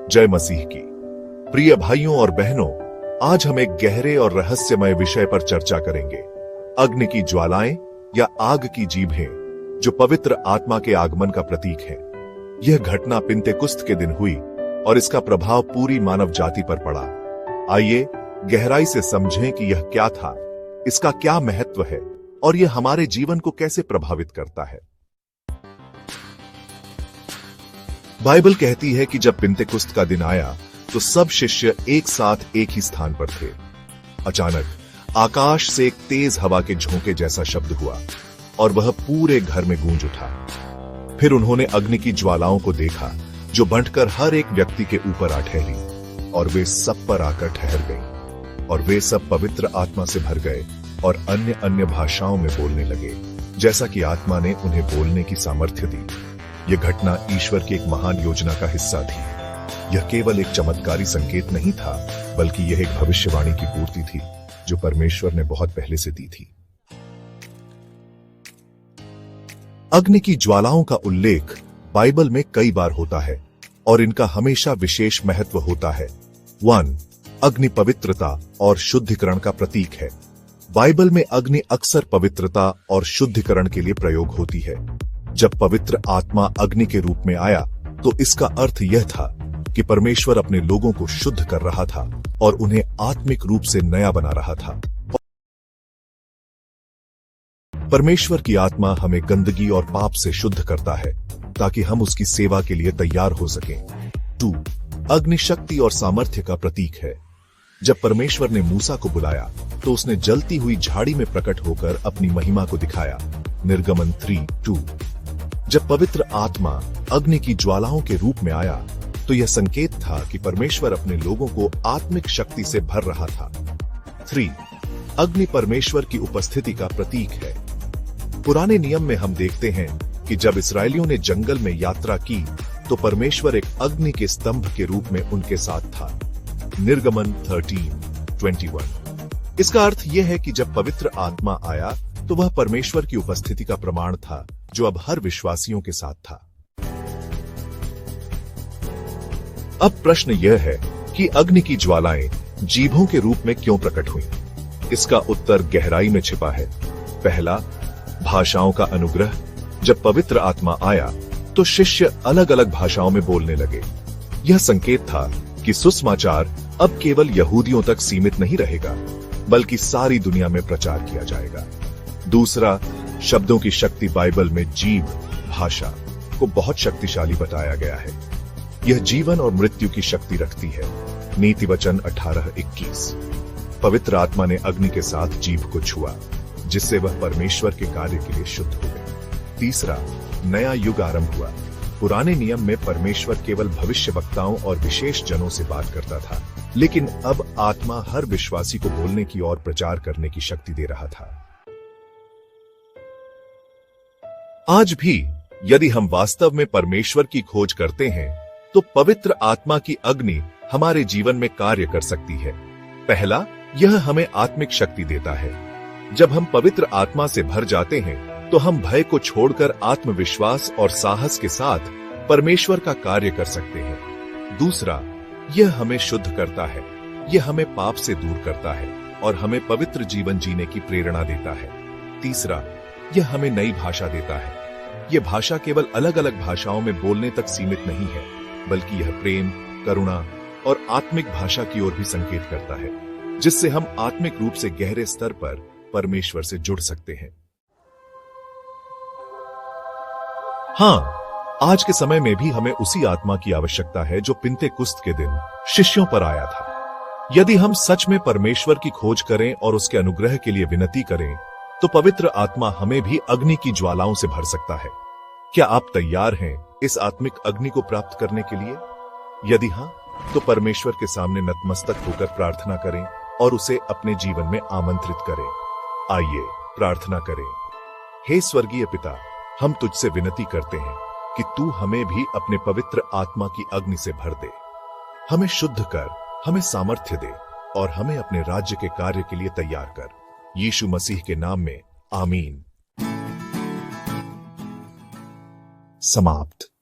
जय मसीह की। प्रिय भाइयों और बहनों, आज हम एक गहरे और रहस्यमय विषय पर चर्चा करेंगे। अग्नि की ज्वालाएं या आग की जीभें, जो पवित्र आत्मा के आगमन का प्रतीक है। यह घटना पिंतेकुस्त के दिन हुई और इसका प्रभाव पूरी मानव जाति पर पड़ा। आइए गहराई से समझें कि यह क्या था, इसका क्या महत्व है और यह हमारे जीवन को कैसे प्रभावित करता है। बाइबल कहती है कि जब पिंतेकुस्त का दिन आया तो सब शिष्य एक साथ एक ही स्थान पर थे। अचानक आकाश से एक तेज हवा के झोंके जैसा शब्द हुआ और वह पूरे घर में गूंज उठा। फिर उन्होंने अग्नि की ज्वालाओं को देखा जो बंटकर हर एक व्यक्ति के ऊपर आ ठहरी और वे सब पर आकर ठहर गई और वे सब पवित्र आत्मा से भर गए और अन्य अन्य भाषाओं में बोलने लगे, जैसा कि आत्मा ने उन्हें बोलने की सामर्थ्य दी। यह घटना ईश्वर की एक महान योजना का हिस्सा थी। यह केवल एक चमत्कारी संकेत नहीं था, बल्कि यह एक भविष्यवाणी की पूर्ति थी जो परमेश्वर ने बहुत पहले से दी थी। अग्नि की ज्वालाओं का उल्लेख बाइबल में कई बार होता है और इनका हमेशा विशेष महत्व होता है। 1. अग्नि पवित्रता और शुद्धिकरण का प्रतीक है। बाइबल में अग्नि अक्सर पवित्रता और शुद्धिकरण के लिए प्रयोग होती है। जब पवित्र आत्मा अग्नि के रूप में आया तो इसका अर्थ यह था कि परमेश्वर अपने लोगों को शुद्ध कर रहा था और उन्हें आत्मिक रूप से नया बना रहा था। परमेश्वर की आत्मा हमें गंदगी और पाप से शुद्ध करता है ताकि हम उसकी सेवा के लिए तैयार हो सकें। 2. अग्नि शक्ति और सामर्थ्य का प्रतीक है। जब परमेश्वर ने मूसा को बुलाया तो उसने जलती हुई झाड़ी में प्रकट होकर अपनी महिमा को दिखाया। निर्गमन 3:2। जब पवित्र आत्मा अग्नि की ज्वालाओं के रूप में आया तो यह संकेत था कि परमेश्वर अपने लोगों को आत्मिक शक्ति से भर रहा था। 3. अग्नि परमेश्वर की उपस्थिति का प्रतीक है। पुराने नियम में हम देखते हैं कि जब इस्राएलियों ने जंगल में यात्रा की तो परमेश्वर एक अग्नि के स्तंभ के रूप में उनके साथ था। निर्गमन 13:21। इसका अर्थ यह है कि जब पवित्र आत्मा आया तो वह परमेश्वर की उपस्थिति का प्रमाण था जो अब हर विश्वासियों के साथ था। अब प्रश्न यह है कि अग्नि की ज्वालाएं जीभों के रूप में क्यों प्रकट हुई? इसका उत्तर गहराई में छिपा है। पहला, भाषाओं का अनुग्रह। जब पवित्र आत्मा आया तो शिष्य अलग अलग भाषाओं में बोलने लगे। यह संकेत था कि सुसमाचार अब केवल यहूदियों तक सीमित नहीं रहेगा, बल्कि सारी दुनिया में प्रचार किया जाएगा। दूसरा, शब्दों की शक्ति। बाइबल में जीभ, भाषा को बहुत शक्तिशाली बताया गया है। यह जीवन और मृत्यु की शक्ति रखती है। नीति वचन 18:21। पवित्र आत्मा ने अग्नि के साथ जीभ को छुआ, जिससे वह परमेश्वर के कार्य के लिए शुद्ध हो गए। तीसरा, नया युग आरंभ हुआ। पुराने नियम में परमेश्वर केवल भविष्यवक्ताओं और विशेष जनों से बात करता था, लेकिन अब आत्मा हर विश्वासी को बोलने की और प्रचार करने की शक्ति दे रहा था। आज भी यदि हम वास्तव में परमेश्वर की खोज करते हैं तो पवित्र आत्मा की अग्नि हमारे जीवन में कार्य कर सकती है। पहला, यह हमें आत्मिक शक्ति देता है। जब हम पवित्र आत्मा से भर जाते हैं तो हम भय को छोड़कर आत्मविश्वास और साहस के साथ परमेश्वर का कार्य कर सकते हैं। दूसरा, यह हमें शुद्ध करता है। यह हमें पाप से दूर करता है और हमें पवित्र जीवन जीने की प्रेरणा देता है। तीसरा, यह हमें नई भाषा देता है। यह भाषा केवल अलग अलग भाषाओं में बोलने तक सीमित नहीं है, बल्कि यह प्रेम, करुणा और आत्मिक भाषा की ओर भी संकेत करता है, जिससे हम आत्मिक रूप से गहरे स्तर पर परमेश्वर से जुड़ सकते हैं। हाँ, आज के समय में भी हमें उसी आत्मा की आवश्यकता है जो पिंतेकुस्त के दिन शिष्यों पर आया था। यदि हम सच में परमेश्वर की खोज करें और उसके अनुग्रह के लिए विनती करें तो पवित्र आत्मा हमें भी अग्नि की ज्वालाओं से भर सकता है। क्या आप तैयार हैं इस आत्मिक अग्नि को प्राप्त करने के लिए? यदि हां, तो परमेश्वर के सामने नतमस्तक होकर प्रार्थना करें और उसे अपने जीवन में आमंत्रित करें। आइए प्रार्थना करें। हे स्वर्गीय पिता, हम तुझसे विनती करते हैं कि तू हमें भी अपने पवित्र आत्मा की अग्नि से भर दे। हमें शुद्ध कर, हमें सामर्थ्य दे और हमें अपने राज्य के कार्य के लिए तैयार कर। यीशु मसीह के नाम में आमीन। समाप्त।